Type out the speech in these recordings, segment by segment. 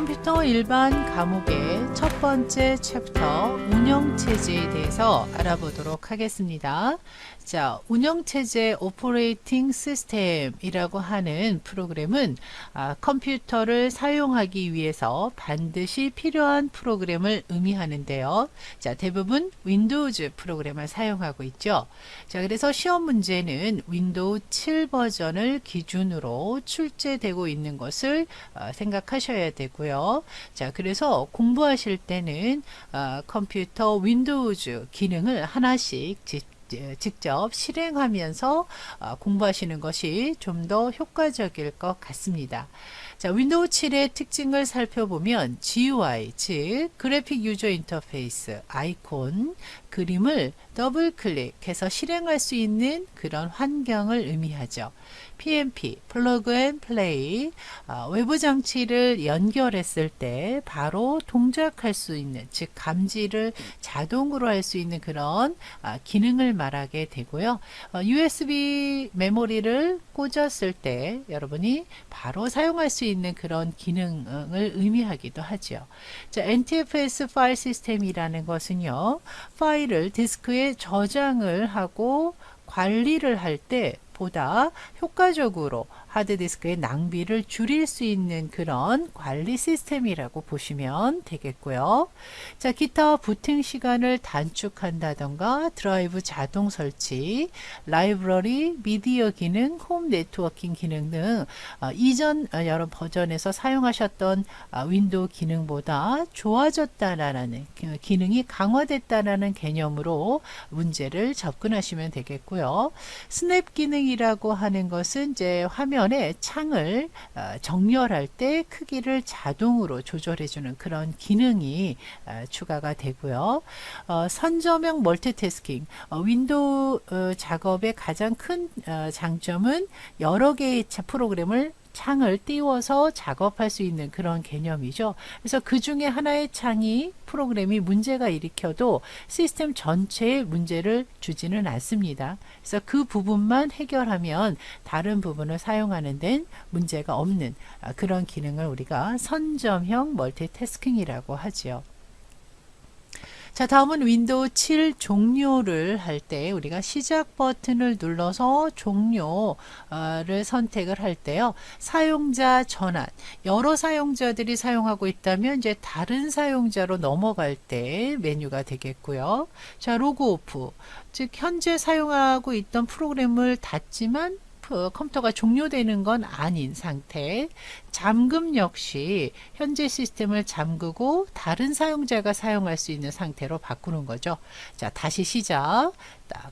컴퓨터 일반 과목의 첫 번째 챕터 운영체제에 대해서 알아보도록 하겠습니다. 자, 운영체제 오퍼레이팅 시스템이라고 하는 프로그램은 컴퓨터를 사용하기 위해서 반드시 필요한 프로그램을 의미하는데요. 자, 대부분 윈도우즈 프로그램을 사용하고 있죠. 자, 그래서 시험 문제는 윈도우 7 버전을 기준으로 출제되고 있는 것을 생각하셔야 되고요. 자, 그래서 공부하실 때는 컴퓨터 윈도우즈 기능을 하나씩 직접 실행하면서 공부하시는 것이 좀 더 효과적일 것 같습니다. 자, 윈도우 7의 특징을 살펴보면 GUI, 즉 그래픽 유저 인터페이스, 아이콘, 그림을 더블 클릭해서 실행할 수 있는 그런 환경을 의미하죠. PNP, 플러그 앤 플레이, 외부 장치를 연결했을 때 바로 동작할 수 있는, 즉 감지를 자동으로 할 수 있는 그런 기능을 말하게 되고요. USB 메모리를 꽂았을 때 여러분이 바로 사용할 수 있는 그런 기능을 의미하기도 하죠. 자, NTFS 파일 시스템이라는 것은요, 파일을 디스크에 저장을 하고 관리를 할 때 보다 효과적으로 하드디스크의 낭비를 줄일 수 있는 그런 관리 시스템이라고 보시면 되겠고요. 자, 기타 부팅 시간을 단축한다던가 드라이브 자동 설치, 라이브러리, 미디어 기능, 홈 네트워킹 기능 등 이전 여러 버전에서 사용하셨던 윈도우 기능보다 좋아졌다라는 기능이 강화됐다라는 개념으로 문제를 접근하시면 되겠고요. 스냅 기능이라고 하는 것은 이제 화면에 창을 정렬할 때 크기를 자동으로 조절해주는 그런 기능이 추가가 되고요. 선저명 멀티태스킹, 윈도우 작업의 가장 큰 장점은 여러 개의 프로그램을 창을 띄워서 작업할 수 있는 그런 개념이죠. 그래서 그 중에 하나의 창이 프로그램이 문제가 일으켜도 시스템 전체에 문제를 주지는 않습니다. 그래서 그 부분만 해결하면 다른 부분을 사용하는 데는 문제가 없는 그런 기능을 우리가 선점형 멀티태스킹이라고 하죠. 자, 다음은 윈도우 7 종료를 할 때 우리가 시작 버튼을 눌러서 종료를 선택을 할 때요. 사용자 전환, 여러 사용자들이 사용하고 있다면 이제 다른 사용자로 넘어갈 때 메뉴가 되겠고요. 자, 로그 오프, 즉 현재 사용하고 있던 프로그램을 닫지만 컴퓨터가 종료되는 건 아닌 상태. 잠금 역시 현재 시스템을 잠그고 다른 사용자가 사용할 수 있는 상태로 바꾸는 거죠. 자, 다시 시작.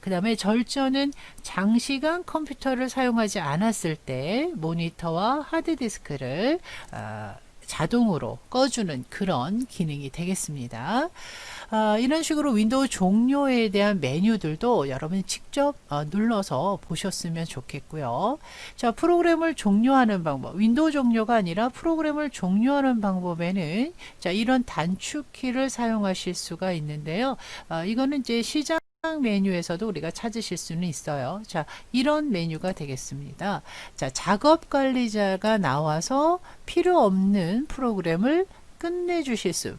그 다음에 절전은 장시간 컴퓨터를 사용하지 않았을 때 모니터와 하드디스크를 자동으로 꺼주는 그런 기능이 되겠습니다. 이런 식으로 윈도우 종료에 대한 메뉴들도 여러분이 직접 눌러서 보셨으면 좋겠고요. 자, 프로그램을 종료하는 방법, 윈도우 종료가 아니라 프로그램을 종료하는 방법에는 자, 이런 단축키를 사용하실 수가 있는데요. 이거는 이제 시작 메뉴에서도 우리가 찾으실 수는 있어요. 자, 이런 메뉴가 되겠습니다. 자, 작업 관리자가 나와서 필요 없는 프로그램을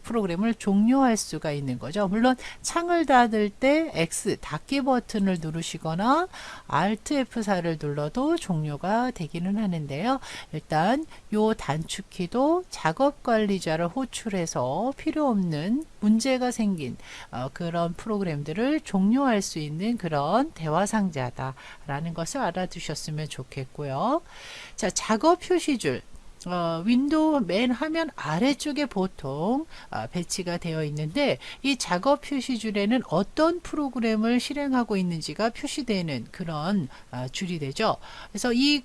프로그램을 종료할 수가 있는 거죠. 물론 창을 닫을 때 X 닫기 버튼을 누르시거나 Alt F4를 눌러도 종료가 되기는 하는데요. 일단 요 단축키도 작업 관리자를 호출해서 필요 없는 문제가 생긴 그런 프로그램들을 종료할 수 있는 그런 대화 상자다라는 것을 알아두셨으면 좋겠고요. 자, 작업 표시줄. 윈도우 맨 화면 아래쪽에 보통 배치가 되어 있는데 이 작업 표시줄에는 어떤 프로그램을 실행하고 있는지가 표시되는 그런 줄이 되죠. 그래서 이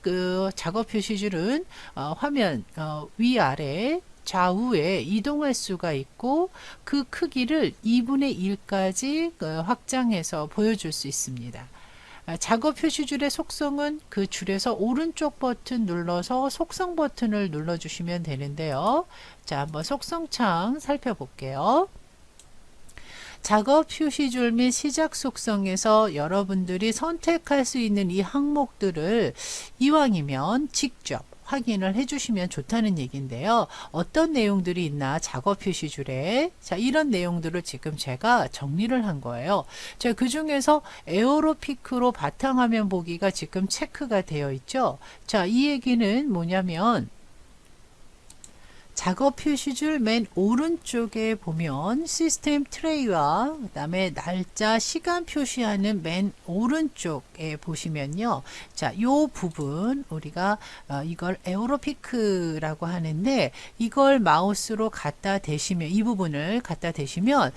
작업 표시줄은 화면 위아래 좌우에 이동할 수가 있고 그 크기를 2분의 1까지 확장해서 보여줄 수 있습니다. 작업 표시줄의 속성은 그 줄에서 오른쪽 버튼 눌러서 속성 버튼을 눌러주시면 되는데요. 자, 한번 속성창 살펴볼게요. 작업 표시줄 및 시작 속성에서 여러분들이 선택할 수 있는 이 항목들을 이왕이면 직접 확인을 해주시면 좋다는 얘기인데요. 어떤 내용들이 있나 작업 표시줄에 자 이런 내용들을 지금 제가 정리를 한 거예요. 자, 그 중에서 에어로피크로 바탕화면 보기가 지금 체크가 되어 있죠. 자, 이 얘기는 뭐냐면 작업 표시줄 맨 오른쪽에 보면 시스템 트레이와 그 다음에 날짜 시간 표시하는 맨 오른쪽에 보시면요. 자, 요 부분 우리가 이걸 에어로피크라고 하는데 이걸 마우스로 갖다 대시면 이 부분을 갖다 대시면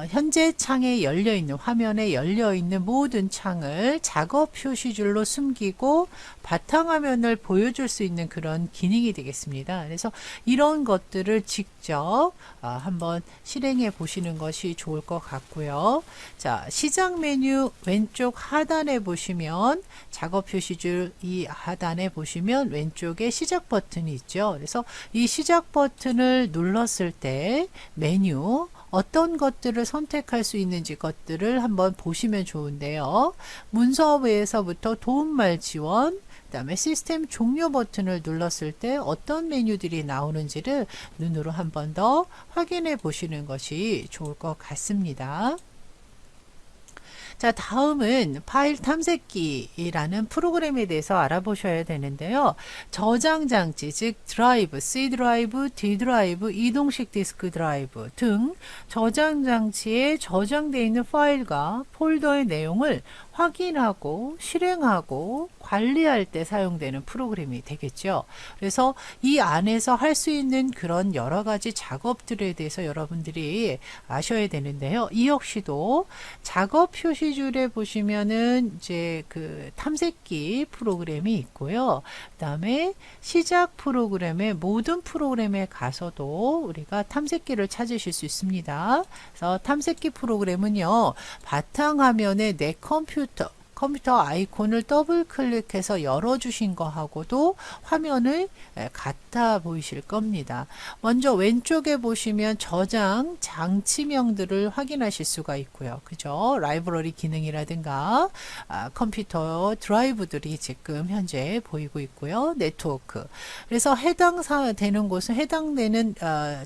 현재 창에 열려 있는 화면에 열려 있는 모든 창을 작업 표시줄로 숨기고 바탕화면을 보여줄 수 있는 그런 기능이 되겠습니다. 그래서 이런 것들을 직접 한번 실행해 보시는 것이 좋을 것 같고요. 자, 시작 메뉴 왼쪽 하단에 보시면 작업 표시줄 이 하단에 보시면 왼쪽에 시작 버튼이 있죠. 그래서 이 시작 버튼을 눌렀을 때 메뉴 어떤 것들을 선택할 수 있는지 것들을 한번 보시면 좋은데요. 문서에서부터 도움말 지원, 그 다음에 시스템 종료 버튼을 눌렀을 때 어떤 메뉴들이 나오는지를 눈으로 한 번 더 확인해 보시는 것이 좋을 것 같습니다. 자, 다음은 파일 탐색기라는 프로그램에 대해서 알아보셔야 되는데요. 저장 장치, 즉 드라이브, C 드라이브, D 드라이브, 이동식 디스크 드라이브 등 저장 장치에 저장되어 있는 파일과 폴더의 내용을 확인하고 실행하고 관리할 때 사용되는 프로그램이 되겠죠. 그래서 이 안에서 할 수 있는 그런 여러 가지 작업들에 대해서 여러분들이 아셔야 되는데요. 이 역시도 작업 표시줄에 보시면은 이제 그 탐색기 프로그램이 있고요. 그다음에 시작 프로그램의 모든 프로그램에 가서도 우리가 탐색기를 찾으실 수 있습니다. 그래서 탐색기 프로그램은요. 바탕화면에 내 컴퓨터 아이콘을 더블 클릭해서 열어주신 거하고도 화면을 같아 보이실 겁니다. 먼저 왼쪽에 보시면 저장 장치명들을 확인하실 수가 있고요. 그죠? 라이브러리 기능이라든가 컴퓨터 드라이브들이 지금 현재 보이고 있고요. 네트워크. 그래서 해당되는 곳은 해당되는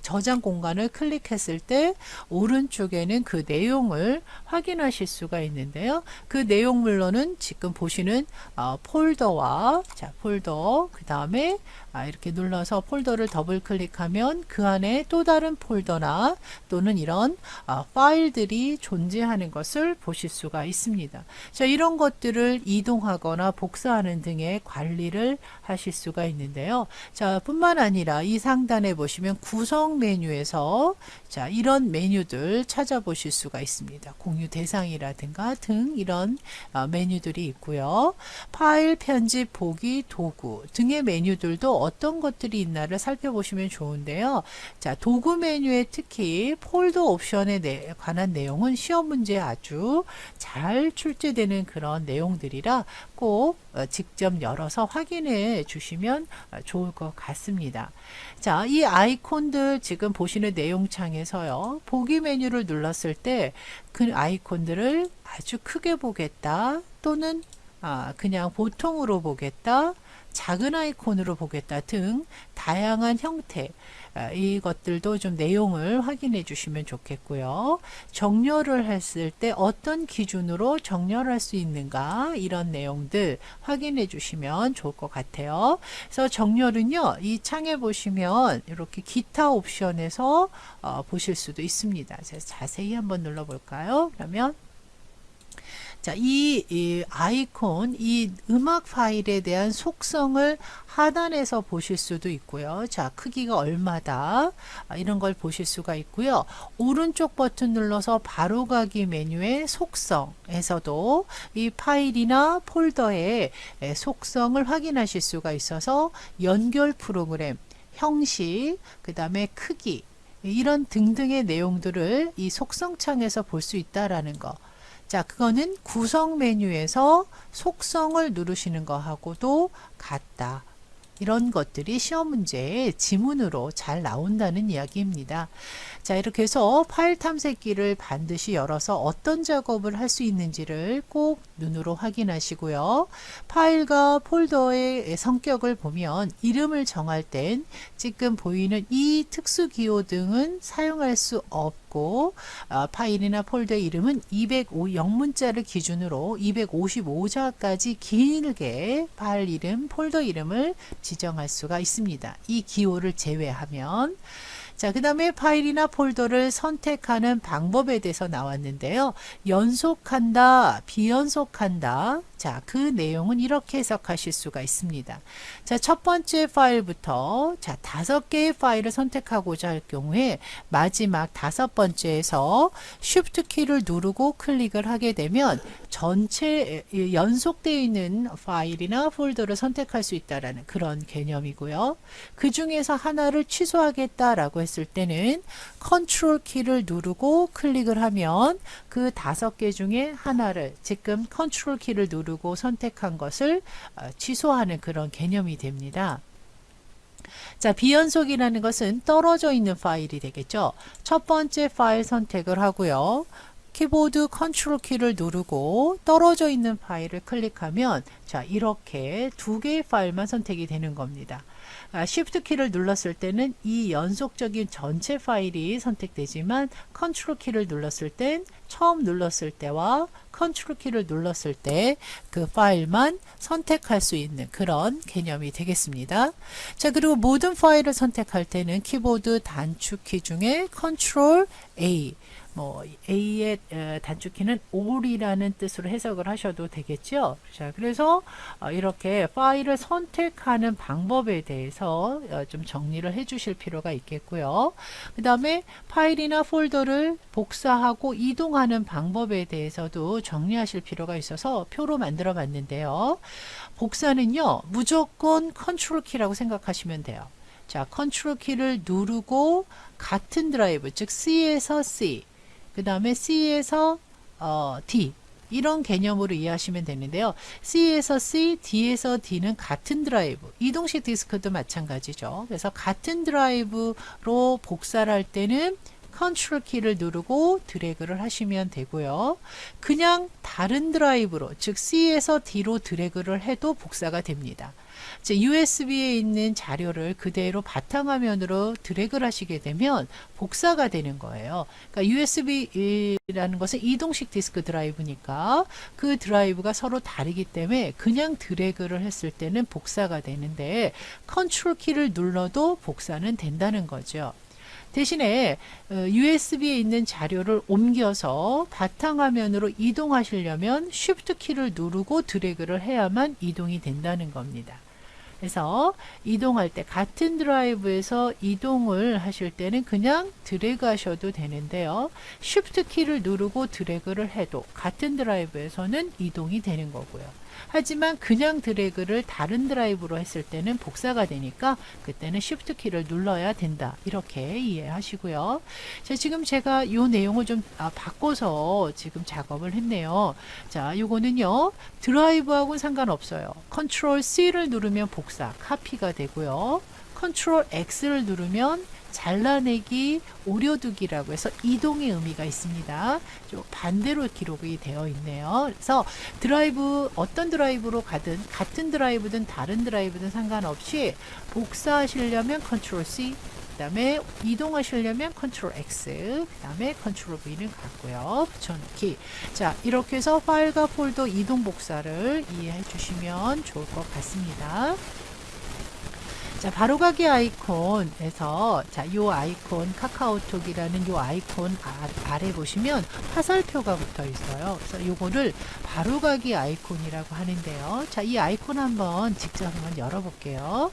저장 공간을 클릭했을 때 오른쪽에는 그 내용을 확인하실 수가 있는데요. 그 내용물로 는 지금 보시는 폴더와 폴더 그 다음에 이렇게 눌러서 폴더를 더블 클릭하면 그 안에 또 다른 폴더나 또는 이런 파일들이 존재하는 것을 보실 수가 있습니다. 자, 이런 것들을 이동하거나 복사하는 등의 관리를 하실 수가 있는데요. 자, 뿐만 아니라 이 상단에 보시면 구성 메뉴에서 자, 이런 메뉴들 찾아보실 수가 있습니다. 공유 대상이라든가 등 이런 메뉴들이 있고요. 파일 편집 보기 도구 등의 메뉴들도 어떤 것들이 있나를 살펴보시면 좋은데요. 자, 도구 메뉴에 특히 폴더 옵션에 관한 내용은 시험 문제에 아주 잘 출제되는 그런 내용들이라 꼭 직접 열어서 확인해 주시면 좋을 것 같습니다. 자, 이 아이콘들 지금 보시는 내용창에서요. 보기 메뉴를 눌렀을 때 그 아이콘들을 아주 크게 보겠다 또는 그냥 보통으로 보겠다 작은 아이콘으로 보겠다 등 다양한 형태 이것들도 좀 내용을 확인해 주시면 좋겠고요. 정렬을 했을 때 어떤 기준으로 정렬할 수 있는가 이런 내용들 확인해 주시면 좋을 것 같아요. 그래서 정렬은요. 이 창에 보시면 이렇게 기타 옵션에서 보실 수도 있습니다. 자세히 한번 눌러 볼까요? 그러면 자, 이 아이콘, 이 음악 파일에 대한 속성을 하단에서 보실 수도 있고요. 자, 크기가 얼마다 이런 걸 보실 수가 있고요. 오른쪽 버튼 눌러서 바로가기 메뉴의 속성에서도 이 파일이나 폴더의 속성을 확인하실 수가 있어서 연결 프로그램, 형식, 그 다음에 크기 이런 등등의 내용들을 이 속성 창에서 볼 수 있다라는 거. 자, 그거는 구성 메뉴에서 속성을 누르시는 거하고도 같다. 이런 것들이 시험 문제에 지문으로 잘 나온다는 이야기입니다. 자, 이렇게 해서 파일 탐색기를 반드시 열어서 어떤 작업을 할 수 있는지를 꼭 눈으로 확인하시고요. 파일과 폴더의 성격을 보면 이름을 정할 땐 지금 보이는 이 특수 기호 등은 사용할 수 없고 파일이나 폴더의 이름은 205 영문자를 기준으로 255자까지 길게 파일 이름, 폴더 이름을 지정할 수가 있습니다. 이 기호를 제외하면. 자, 그 다음에 파일이나 폴더를 선택하는 방법에 대해서 나왔는데요. 연속한다, 비연속한다. 자, 그 내용은 이렇게 해석하실 수가 있습니다. 자, 첫 번째 파일부터 자, 5개의 파일을 선택하고자 할 경우에 마지막 5번째에서 Shift 키를 누르고 클릭을 하게 되면 전체 연속되어 있는 파일이나 폴더를 선택할 수 있다라는 그런 개념이고요. 그 중에서 하나를 취소하겠다라고 했을 때는 컨트롤 키를 누르고 클릭을 하면 그 5개 중에 하나를 지금 컨트롤 키를 누르고 선택한 것을 취소하는 그런 개념이 됩니다. 자, 비연속이라는 것은 떨어져 있는 파일이 되겠죠. 첫 번째 파일 선택을 하고요. 키보드 컨트롤 키를 누르고 떨어져 있는 파일을 클릭하면 자, 이렇게 2개의 파일만 선택이 되는 겁니다. Shift 키를 눌렀을 때는 이 연속적인 전체 파일이 선택되지만 컨트롤 키를 눌렀을 땐 처음 눌렀을 때와 컨트롤 키를 눌렀을 때 그 파일만 선택할 수 있는 그런 개념이 되겠습니다. 자, 그리고 모든 파일을 선택할 때는 키보드 단축키 중에 컨트롤 A A의 단축키는 all이라는 뜻으로 해석을 하셔도 되겠죠. 자, 그래서 이렇게 파일을 선택하는 방법에 대해서 좀 정리를 해 주실 필요가 있겠고요. 그 다음에 파일이나 폴더를 복사하고 이동하는 방법에 대해서도 정리하실 필요가 있어서 표로 만들어 봤는데요. 복사는요, 무조건 컨트롤 키라고 생각하시면 돼요. 자, 컨트롤 키를 누르고 같은 드라이브, 즉 C에서 C, 그 다음에 C에서 D 이런 개념으로 이해하시면 되는데요. C에서 C, D에서 D는 같은 드라이브, 이동식 디스크도 마찬가지죠. 그래서 같은 드라이브로 복사를 할 때는 컨트롤 키를 누르고 드래그를 하시면 되고요. 그냥 다른 드라이브로, 즉 C에서 D로 드래그를 해도 복사가 됩니다. USB에 있는 자료를 그대로 바탕화면으로 드래그를 하시게 되면 복사가 되는 거예요. 그러니까 USB라는 것은 이동식 디스크 드라이브니까 그 드라이브가 서로 다르기 때문에 그냥 드래그를 했을 때는 복사가 되는데 컨트롤 키를 눌러도 복사는 된다는 거죠. 대신에 USB에 있는 자료를 옮겨서 바탕화면으로 이동하시려면 Shift 키를 누르고 드래그를 해야만 이동이 된다는 겁니다. 그래서 이동할 때 같은 드라이브에서 이동을 하실 때는 그냥 드래그 하셔도 되는데요. Shift 키를 누르고 드래그를 해도 같은 드라이브에서는 이동이 되는 거고요. 하지만 그냥 드래그를 다른 드라이브로 했을 때는 복사가 되니까 그때는 Shift 키를 눌러야 된다. 이렇게 이해하시고요. 자, 지금 제가 이 내용을 좀 바꿔서 지금 작업을 했네요. 자, 요거는요. 드라이브하고는 상관없어요. 컨트롤 C를 누르면 복사, 카피가 되고요. 컨트롤 X를 누르면 잘라내기, 오려두기라고 해서 이동의 의미가 있습니다. 좀 반대로 기록이 되어 있네요. 그래서 드라이브, 어떤 드라이브로 가든 같은 드라이브든 다른 드라이브든 상관없이 복사하시려면 컨트롤 C, 그 다음에 이동하시려면 컨트롤 X, 그 다음에 컨트롤 V는 같고요. 붙여넣기. 자, 이렇게 해서 파일과 폴더 이동 복사를 이해해 주시면 좋을 것 같습니다. 자, 바로가기 아이콘에서 자, 요 아이콘 카카오톡이라는 요 아이콘 아래 보시면 화살표가 붙어 있어요. 그래서 요거를 바로가기 아이콘이라고 하는데요. 자, 이 아이콘 한번 직접 한번 열어볼게요.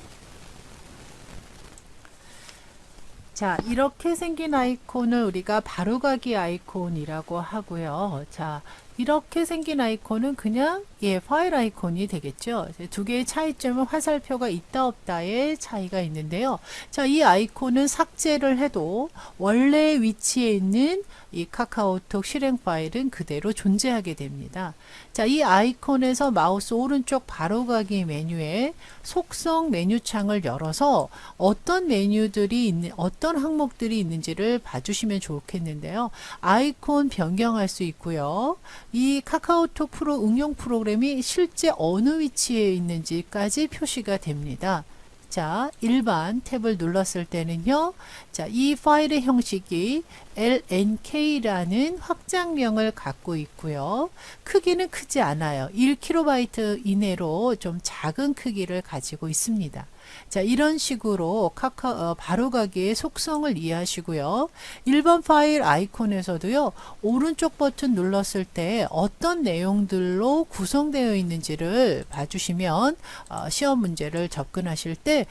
자, 이렇게 생긴 아이콘을 우리가 바로가기 아이콘이라고 하고요. 자, 이렇게 생긴 아이콘은 그냥 파일 아이콘이 되겠죠. 두 개의 차이점은 화살표가 있다 없다의 차이가 있는데요. 자, 이 아이콘은 삭제를 해도 원래 위치에 있는 이 카카오톡 실행 파일은 그대로 존재하게 됩니다. 자, 이 아이콘에서 마우스 오른쪽 바로가기 메뉴에 속성 메뉴창을 열어서 어떤 메뉴들이 있는, 어떤 항목들이 있는지를 봐주시면 좋겠는데요. 아이콘 변경할 수 있고요. 이 카카오톡 응용 프로그램이 실제 어느 위치에 있는지까지 표시가 됩니다. 자, 일반 탭을 눌렀을 때는요. 자, 이 파일의 형식이 LNK라는 확장명을 갖고 있고요. 크기는 크지 않아요. 1KB 이내로 좀 작은 크기를 가지고 있습니다. 자, 이런 식으로 바로가기의 속성을 이해하시고요. 일반 파일 아이콘에서도요. 오른쪽 버튼 눌렀을 때 어떤 내용들로 구성되어 있는지를 봐주시면 시험 문제를 접근하실 때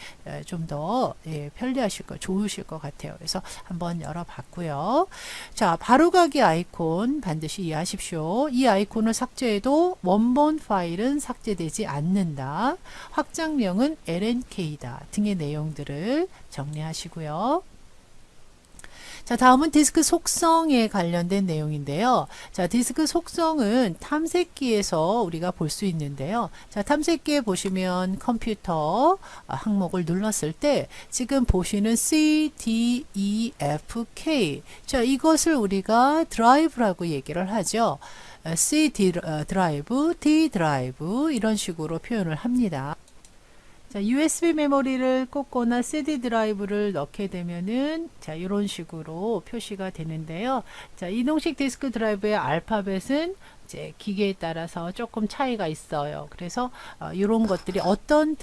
좀 더 편리하실 좋으실 것 같아요. 그래서 한번 열어봤고요. 자, 바로가기 아이콘 반드시 이해하십시오. 이 아이콘을 삭제해도 원본 파일은 삭제되지 않는다. 확장명은 LNK다 등의 내용들을 정리하시고요. 자, 다음은 디스크 속성에 관련된 내용인데요. 자, 디스크 속성은 탐색기에서 우리가 볼 수 있는데요. 자, 탐색기에 보시면 컴퓨터 항목을 눌렀을 때 지금 보시는 C, D, E, F, K. 자, 이것을 우리가 드라이브라고 얘기를 하죠. C 드라이브, D 드라이브 이런 식으로 표현을 합니다. 자, USB 메모리를 꽂거나 CD 드라이브를 넣게 되면은 자, 이런 식으로 표시가 되는데요. 자, 이동식 디스크 드라이브의 알파벳은 이제 기계에 따라서 조금 차이가 있어요. 그래서 이런 것들이 어떤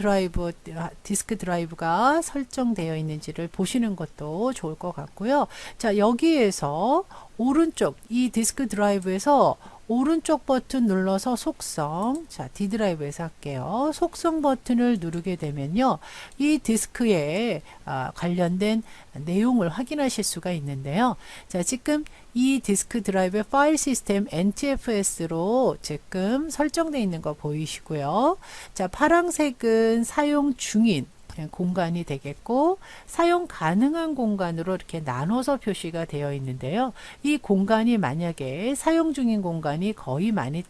디스크 드라이브가 설정되어 있는지를 보시는 것도 좋을 것 같고요. 자, 여기에서 오른쪽 이 디스크 드라이브에서 오른쪽 버튼 눌러서 속성, 자, D 드라이브에서 할게요. 속성 버튼을 누르게 되면요. 이 디스크에 관련된 내용을 확인하실 수가 있는데요. 자, 지금 이 디스크 드라이브의 파일 시스템 NTFS로 지금 설정되어 있는 거 보이시고요. 자, 파란색은 사용 중인 공간이 되겠고 사용 가능한 공간으로 이렇게 나눠서 표시가 되어 있는데요. 이 공간이 만약에 사용 중인 공간이 거의 많이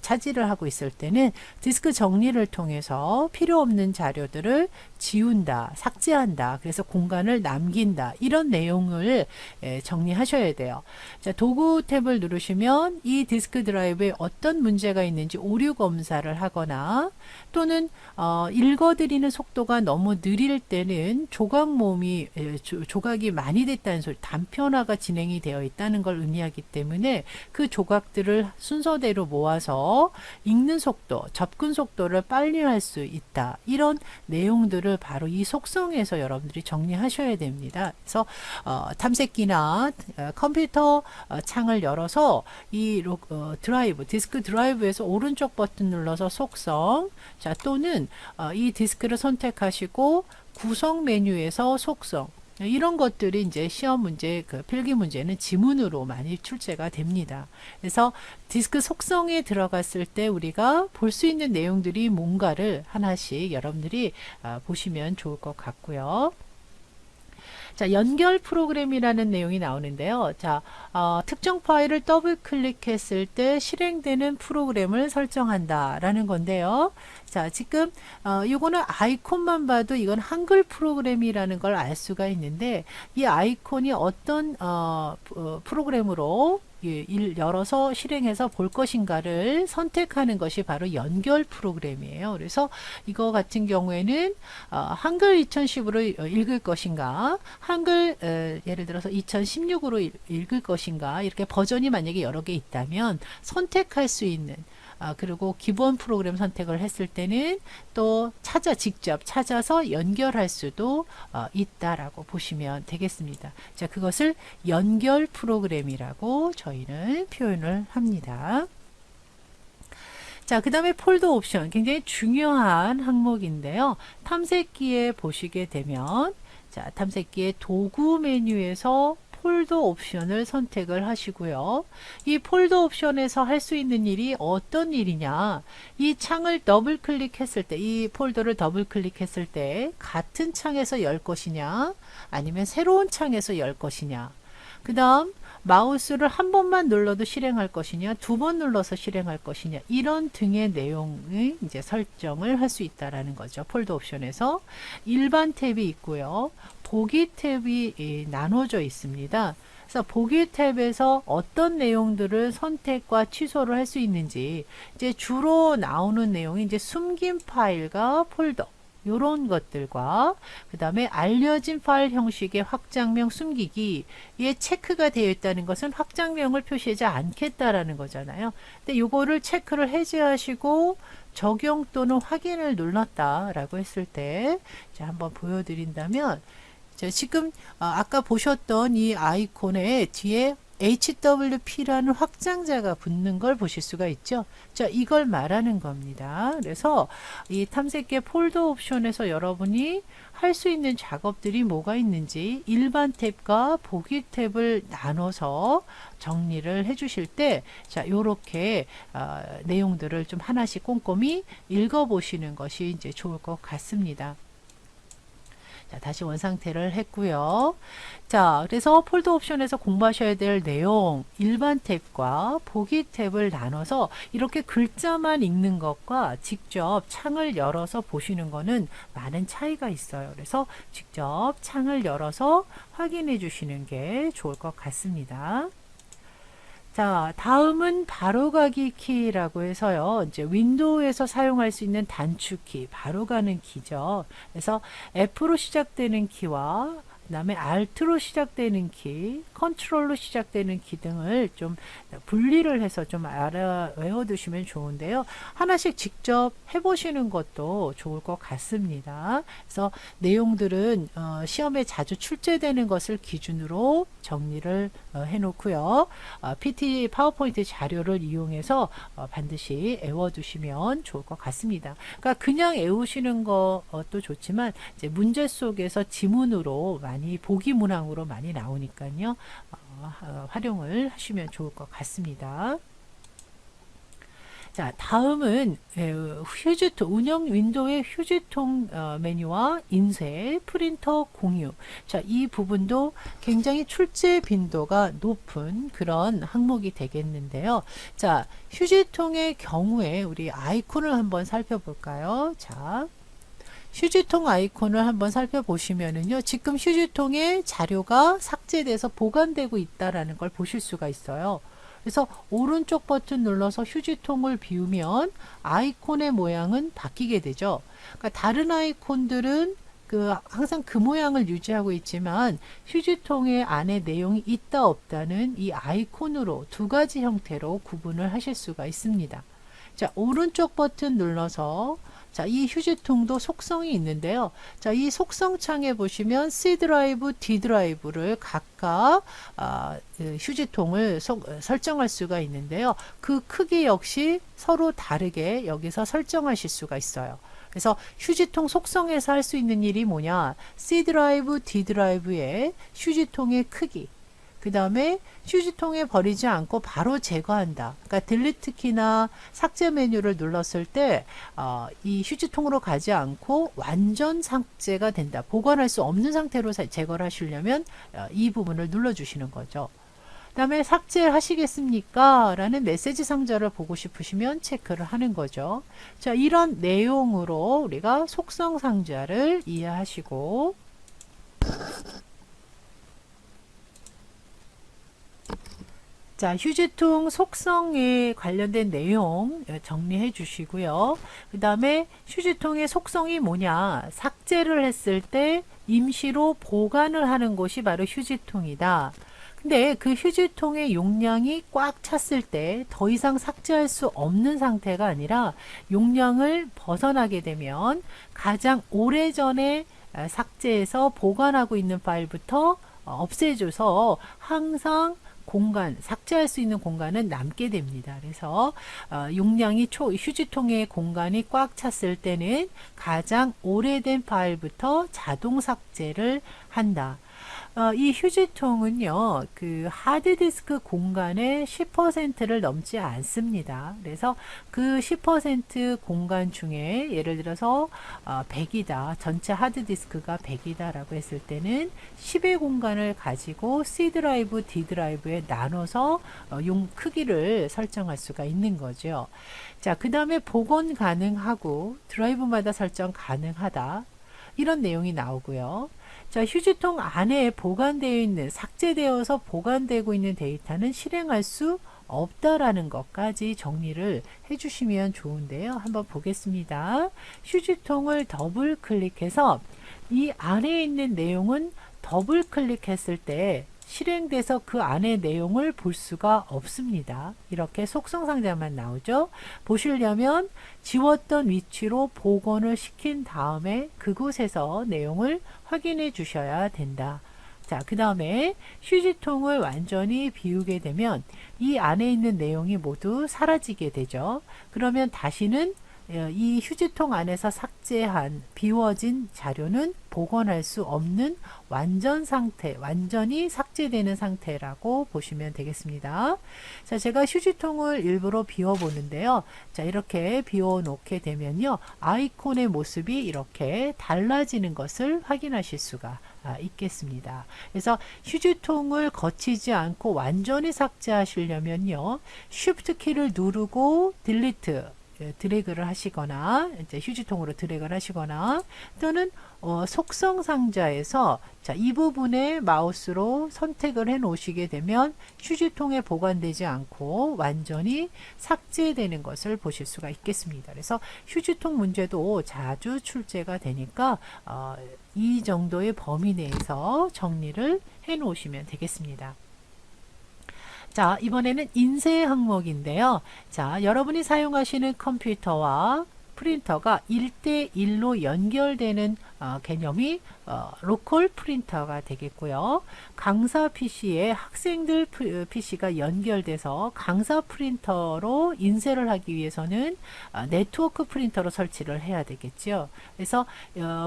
차지를 하고 있을 때는 디스크 정리를 통해서 필요 없는 자료들을 지운다, 삭제한다, 그래서 공간을 남긴다 이런 내용을 정리하셔야 돼요. 자, 도구 탭을 누르시면 이 디스크 드라이브에 어떤 문제가 있는지 오류 검사를 하거나 또는 읽어드리는 속도가 너무 느릴 때는 조각이 많이 됐다는 소리, 단편화가 진행이 되어 있다는 걸 의미하기 때문에 그 조각들을 순서대로 모아서 읽는 속도, 접근 속도를 빨리 할 수 있다. 이런 내용들을 바로 이 속성에서 여러분들이 정리하셔야 됩니다. 그래서 탐색기나 컴퓨터 창을 열어서 이 디스크 드라이브에서 오른쪽 버튼 눌러서 속성, 자, 또는 이 디스크를 선택하시고 구성 메뉴에서 속성, 이런 것들이 이제 시험 문제, 필기 문제는 지문으로 많이 출제가 됩니다. 그래서 디스크 속성에 들어갔을 때 우리가 볼 수 있는 내용들이 뭔가를 하나씩 여러분들이 보시면 좋을 것 같고요. 자, 연결 프로그램이라는 내용이 나오는데요. 자, 특정 파일을 더블 클릭했을 때 실행되는 프로그램을 설정한다라는 건데요. 자, 지금 이거는 아이콘만 봐도 이건 한글 프로그램이라는 걸 알 수가 있는데 이 아이콘이 어떤 프로그램으로 열어서 실행해서 볼 것인가를 선택하는 것이 바로 연결 프로그램이에요. 그래서 이거 같은 경우에는 한글 2010으로 읽을 것인가, 한글 예를 들어서 2016으로 읽을 것인가, 이렇게 버전이 만약에 여러 개 있다면 선택할 수 있는, 그리고 기본 프로그램 선택을 했을 때는 또 직접 찾아서 연결할 수도 있다라고 보시면 되겠습니다. 자, 그것을 연결 프로그램이라고 저희는 표현을 합니다. 자, 그 다음에 폴더 옵션, 굉장히 중요한 항목인데요. 탐색기에 보시게 되면, 자, 탐색기의 도구 메뉴에서 폴더 옵션을 선택을 하시고요. 이 폴더 옵션에서 할 수 있는 일이 어떤 일이냐, 이 창을 더블 클릭했을 때, 이 폴더를 더블 클릭했을 때 같은 창에서 열 것이냐, 아니면 새로운 창에서 열 것이냐, 그 다음 마우스를 한 번만 눌러도 실행할 것이냐, 두 번 눌러서 실행할 것이냐, 이런 등의 내용을 이제 설정을 할 수 있다라는 거죠. 폴더 옵션에서 일반 탭이 있고요. 보기 탭이 나눠져 있습니다. 그래서 보기 탭에서 어떤 내용들을 선택과 취소를 할 수 있는지, 이제 주로 나오는 내용이 이제 숨긴 파일과 폴더, 요런 것들과 그 다음에 알려진 파일 형식의 확장명 숨기기에 체크가 되어 있다는 것은 확장명을 표시하지 않겠다라는 거잖아요. 근데 요거를 체크를 해제하시고 적용 또는 확인을 눌렀다라고 했을 때, 자, 한번 보여드린다면, 자, 지금 아까 보셨던 이 아이콘의 뒤에 HWP라는 확장자가 붙는 걸 보실 수가 있죠. 자, 이걸 말하는 겁니다. 그래서 이 탐색기 폴더 옵션에서 여러분이 할 수 있는 작업들이 뭐가 있는지 일반 탭과 보기 탭을 나눠서 정리를 해 주실 때, 자, 요렇게 내용들을 좀 하나씩 꼼꼼히 읽어 보시는 것이 이제 좋을 것 같습니다. 자, 다시 원상태를 했고요. 자, 그래서 폴더 옵션에서 공부하셔야 될 내용, 일반 탭과 보기 탭을 나눠서 이렇게 글자만 읽는 것과 직접 창을 열어서 보시는 거는 많은 차이가 있어요. 그래서 직접 창을 열어서 확인해 주시는 게 좋을 것 같습니다. 자, 다음은 바로가기 키라고 해서요. 이제 윈도우에서 사용할 수 있는 단축키, 바로가는 키죠. 그래서 F로 시작되는 키와 그다음에 Alt로 시작되는 키, 컨트롤로 시작되는 키 등을 좀 분리를 해서 좀 외워두시면 좋은데요. 하나씩 직접 해보시는 것도 좋을 것 같습니다. 그래서 내용들은 시험에 자주 출제되는 것을 기준으로 정리를 해놓고요. PT 파워포인트 자료를 이용해서 반드시 외워두시면 좋을 것 같습니다. 그러니까 그냥 외우시는 것도 좋지만 이제 문제 속에서 지문으로 많이 보기 문항으로 많이 나오니까요. 활용을 하시면 좋을 것 같습니다. 자, 다음은 휴지통, 운영 윈도우의 휴지통 메뉴와 인쇄, 프린터 공유. 자, 이 부분도 굉장히 출제 빈도가 높은 그런 항목이 되겠는데요. 자, 휴지통의 경우에 우리 아이콘을 한번 살펴볼까요? 자, 휴지통 아이콘을 한번 살펴보시면은요, 지금 휴지통에 자료가 삭제돼서 보관되고 있다라는 걸 보실 수가 있어요. 그래서 오른쪽 버튼 눌러서 휴지통을 비우면 아이콘의 모양은 바뀌게 되죠. 그러니까 다른 아이콘들은 항상 그 모양을 유지하고 있지만 휴지통의 안에 내용이 있다 없다는 이 아이콘으로 두 가지 형태로 구분을 하실 수가 있습니다. 자, 오른쪽 버튼 눌러서 자, 이 휴지통도 속성이 있는데요. 자, 이 속성 창에 보시면 C 드라이브, D 드라이브를 각각 휴지통을 설정할 수가 있는데요. 그 크기 역시 서로 다르게 여기서 설정하실 수가 있어요. 그래서 휴지통 속성에서 할 수 있는 일이 뭐냐? C 드라이브, D 드라이브의 휴지통의 크기, 그 다음에 휴지통에 버리지 않고 바로 제거한다. 그러니까 딜리트 키나 삭제 메뉴를 눌렀을 때 이 휴지통으로 가지 않고 완전 삭제가 된다. 보관할 수 없는 상태로 제거를 하시려면 이 부분을 눌러주시는 거죠. 그 다음에 삭제하시겠습니까? 라는 메시지 상자를 보고 싶으시면 체크를 하는 거죠. 자, 이런 내용으로 우리가 속성 상자를 이해하시고, 자, 휴지통 속성에 관련된 내용 정리해 주시고요. 그 다음에 휴지통의 속성이 뭐냐? 삭제를 했을 때 임시로 보관을 하는 곳이 바로 휴지통이다. 근데 그 휴지통의 용량이 꽉 찼을 때 더 이상 삭제할 수 없는 상태가 아니라 용량을 벗어나게 되면 가장 오래전에 삭제해서 보관하고 있는 파일부터 없애줘서 항상 공간, 삭제할 수 있는 공간은 남게 됩니다. 그래서 용량이 휴지통의 공간이 꽉 찼을 때는 가장 오래된 파일부터 자동 삭제를 한다. 이 휴지통은요, 그 하드디스크 공간의 10%를 넘지 않습니다. 그래서 그 10% 공간 중에 예를 들어서 100이다. 전체 하드디스크가 100이다 라고 했을 때는 10의 공간을 가지고 C 드라이브, D 드라이브에 나눠서 용 크기를 설정할 수가 있는 거죠. 자, 그 다음에 복원 가능하고 드라이브마다 설정 가능하다. 이런 내용이 나오고요. 자, 휴지통 안에 보관되어 있는, 삭제되어서 보관되고 있는 데이터는 실행할 수 없다라는 것까지 정리를 해주시면 좋은데요. 한번 보겠습니다. 휴지통을 더블 클릭해서 이 안에 있는 내용은 더블 클릭했을 때 실행돼서 그 안의 내용을 볼 수가 없습니다. 이렇게 속성 상자만 나오죠. 보시려면 지웠던 위치로 복원을 시킨 다음에 그곳에서 내용을 확인해 주셔야 된다. 자, 그 다음에 휴지통을 완전히 비우게 되면 이 안에 있는 내용이 모두 사라지게 되죠. 그러면 다시는 이 휴지통 안에서 삭제한 비워진 자료는 복원할 수 없는 완전 상태, 완전히 삭제되는 상태라고 보시면 되겠습니다. 자, 제가 휴지통을 일부러 비워 보는데요. 자, 이렇게 비워 놓게 되면요, 아이콘의 모습이 이렇게 달라지는 것을 확인하실 수가 있겠습니다. 그래서 휴지통을 거치지 않고 완전히 삭제하시려면요, Shift 키를 누르고 딜리트 드래그를 하시거나 이제 휴지통으로 드래그를 하시거나 또는 속성 상자에서 자, 이 부분에 마우스로 선택을 해 놓으시게 되면 휴지통에 보관되지 않고 완전히 삭제되는 것을 보실 수가 있겠습니다. 그래서 휴지통 문제도 자주 출제가 되니까 이 정도의 범위 내에서 정리를 해 놓으시면 되겠습니다. 자, 이번에는 인쇄 항목인데요. 자, 여러분이 사용하시는 컴퓨터와 프린터가 1대1로 연결되는 개념이 로컬 프린터가 되겠고요. 강사 PC에 학생들 PC가 연결돼서 강사 프린터로 인쇄를 하기 위해서는 네트워크 프린터로 설치를 해야 되겠죠. 그래서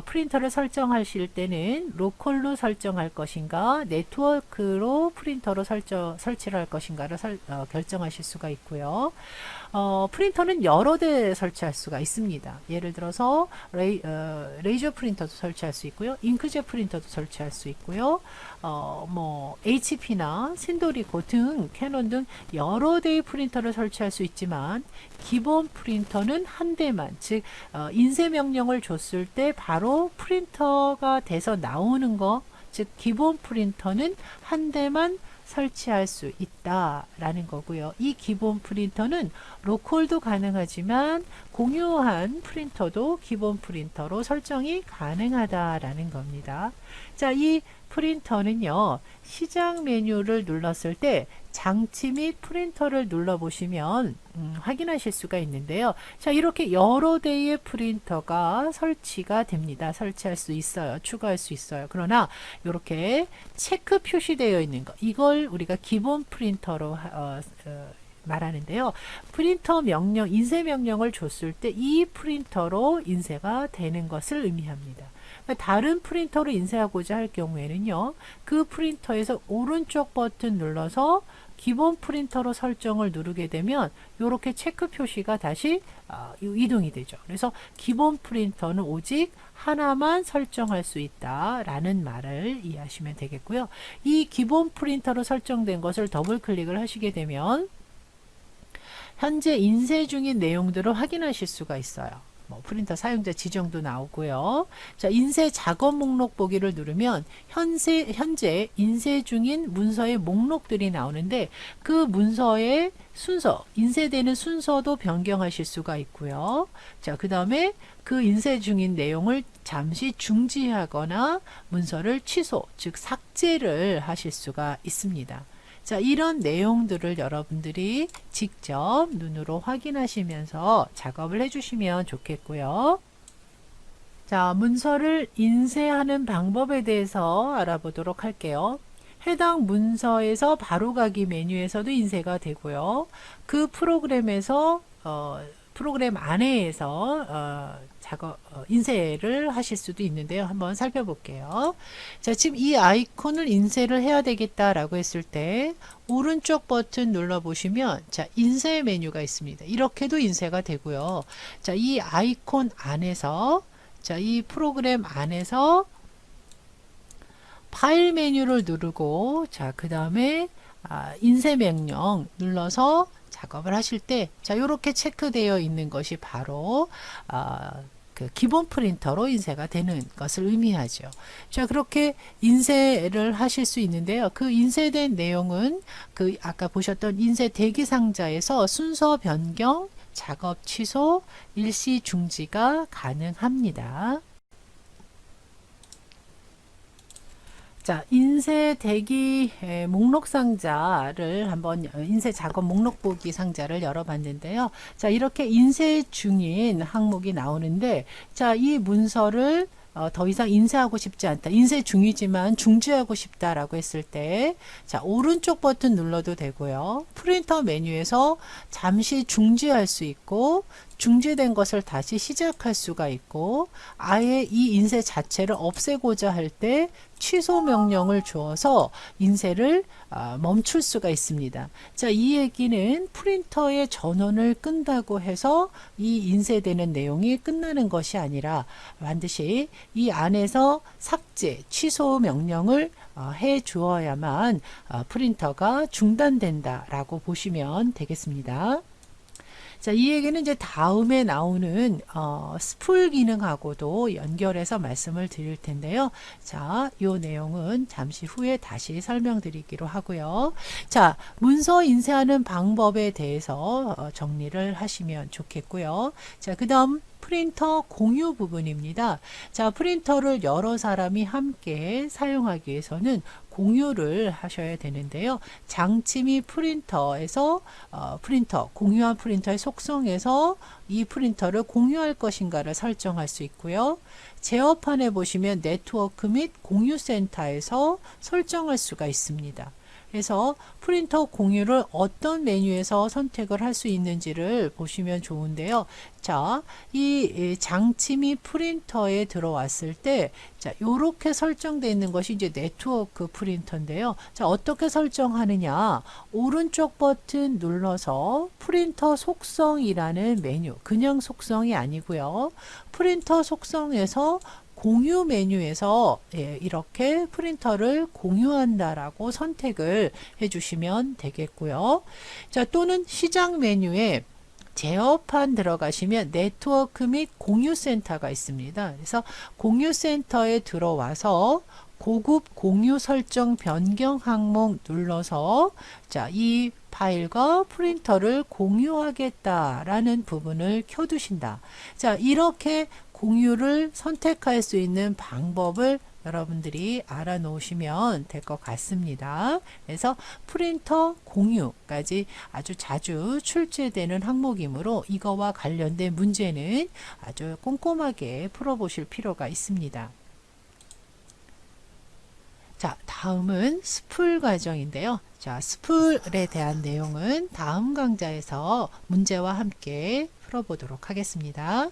프린터를 설정하실 때는 로컬로 설정할 것인가 네트워크로 프린터로 설치를 할 것인가를 결정하실 수가 있고요. 프린터는 여러 대 설치할 수가 있습니다. 예를 들어서 레이저 프린터도 설치할 수 있고요. 잉크젯 프린터도 설치할 수 있고요. 뭐 HP나 신도리코 등 캐논 등 여러 대의 프린터를 설치할 수 있지만 기본 프린터는 한 대만, 즉 인쇄 명령을 줬을 때 바로 프린터가 돼서 나오는 거, 즉 기본 프린터는 한 대만 설치할 수 있다라는 거고요. 이 기본 프린터는 로컬도 가능하지만 공유한 프린터도 기본 프린터로 설정이 가능하다라는 겁니다. 자, 이 프린터는요, 시작 메뉴를 눌렀을 때 장치 및 프린터를 눌러보시면 확인하실 수가 있는데요. 자, 이렇게 여러 대의 프린터가 설치가 됩니다. 설치할 수 있어요. 추가할 수 있어요. 그러나 이렇게 체크 표시되어 있는 거, 이걸 우리가 기본 프린터로 말하는데요. 프린터 명령, 인쇄 명령을 줬을 때 이 프린터로 인쇄가 되는 것을 의미합니다. 다른 프린터로 인쇄하고자 할 경우에는요, 그 프린터에서 오른쪽 버튼 눌러서 기본 프린터로 설정을 누르게 되면 이렇게 체크 표시가 다시 이동이 되죠. 그래서 기본 프린터는 오직 하나만 설정할 수 있다라는 말을 이해하시면 되겠고요. 이 기본 프린터로 설정된 것을 더블 클릭을 하시게 되면 현재 인쇄 중인 내용들을 확인하실 수가 있어요. 뭐 프린터 사용자 지정도 나오고요. 자, 인쇄 작업 목록 보기를 누르면 현재 인쇄 중인 문서의 목록들이 나오는데 그 문서의 순서, 인쇄되는 순서도 변경하실 수가 있고요. 자, 그 다음에 그 인쇄 중인 내용을 잠시 중지하거나 문서를 취소, 즉 삭제를 하실 수가 있습니다. 자, 이런 내용들을 여러분들이 직접 눈으로 확인하시면서 작업을 해주시면 좋겠고요. 자, 문서를 인쇄하는 방법에 대해서 알아보도록 할게요. 해당 문서에서 바로가기 메뉴에서도 인쇄가 되고요. 그 프로그램에서 프로그램 안에서 인쇄를 하실 수도 있는데요. 한번 살펴볼게요. 자, 지금 이 아이콘을 인쇄를 해야 되겠다라고 했을 때 오른쪽 버튼 눌러 보시면 자, 인쇄 메뉴가 있습니다. 이렇게도 인쇄가 되고요. 자, 이 아이콘 안에서 자, 이 프로그램 안에서 파일 메뉴를 누르고 자, 그 다음에 인쇄 명령 눌러서 작업을 하실 때 자, 이렇게 체크되어 있는 것이 바로 그 기본 프린터로 인쇄가 되는 것을 의미하죠. 자, 그렇게 인쇄를 하실 수 있는데요. 그 인쇄된 내용은 그 아까 보셨던 인쇄 대기 상자에서 순서 변경, 작업 취소, 일시 중지가 가능합니다. 자, 인쇄 대기 목록 상자를 한번 인쇄 작업 목록 보기 상자를 열어봤는데요. 자, 이렇게 인쇄 중인 항목이 나오는데, 자, 이 문서를 더 이상 인쇄하고 싶지 않다. 인쇄 중이지만 중지하고 싶다라고 했을 때, 자, 오른쪽 버튼 눌러도 되고요. 프린터 메뉴에서 잠시 중지할 수 있고, 중지된 것을 다시 시작할 수가 있고, 아예 이 인쇄 자체를 없애고자 할 때 취소 명령을 주어서 인쇄를 멈출 수가 있습니다. 자, 이 얘기는 프린터의 전원을 끈다고 해서 이 인쇄되는 내용이 끝나는 것이 아니라 반드시 이 안에서 삭제, 취소 명령을 해 주어야만 프린터가 중단된다라고 보시면 되겠습니다. 자, 이 얘기는 이제 다음에 나오는 스풀 기능하고도 연결해서 말씀을 드릴 텐데요. 자, 이 내용은 잠시 후에 다시 설명드리기로 하고요. 자, 문서 인쇄하는 방법에 대해서 정리를 하시면 좋겠고요. 자, 그 다음 프린터 공유 부분입니다. 자, 프린터를 여러 사람이 함께 사용하기 위해서는 공유를 하셔야 되는데요. 장치 및 프린터에서 공유한 프린터의 속성에서 이 프린터를 공유할 것인가를 설정할 수 있고요. 제어판에 보시면 네트워크 및 공유 센터에서 설정할 수가 있습니다. 그래서 프린터 공유를 어떤 메뉴에서 선택을 할 수 있는지를 보시면 좋은데요. 자, 이 장치 및 프린터에 들어왔을 때, 자, 요렇게 설정되어 있는 것이 이제 네트워크 프린터인데요. 자, 어떻게 설정하느냐? 오른쪽 버튼 눌러서 프린터 속성이라는 메뉴, 그냥 속성이 아니고요. 프린터 속성에서 공유 메뉴에서 이렇게 프린터를 공유한다라고 선택을 해주시면 되겠고요. 자, 또는 시작 메뉴에 제어판 들어가시면 네트워크 및 공유센터가 있습니다. 그래서 공유센터에 들어와서 고급 공유 설정 변경 항목 눌러서 자, 이 파일과 프린터를 공유하겠다라는 부분을 켜두신다. 자, 이렇게 공유를 선택할 수 있는 방법을 여러분들이 알아놓으시면 될 것 같습니다. 그래서 프린터 공유까지 아주 자주 출제되는 항목이므로 이거와 관련된 문제는 아주 꼼꼼하게 풀어보실 필요가 있습니다. 자, 다음은 스풀 과정인데요. 자, 스풀에 대한 내용은 다음 강좌에서 문제와 함께 풀어보도록 하겠습니다.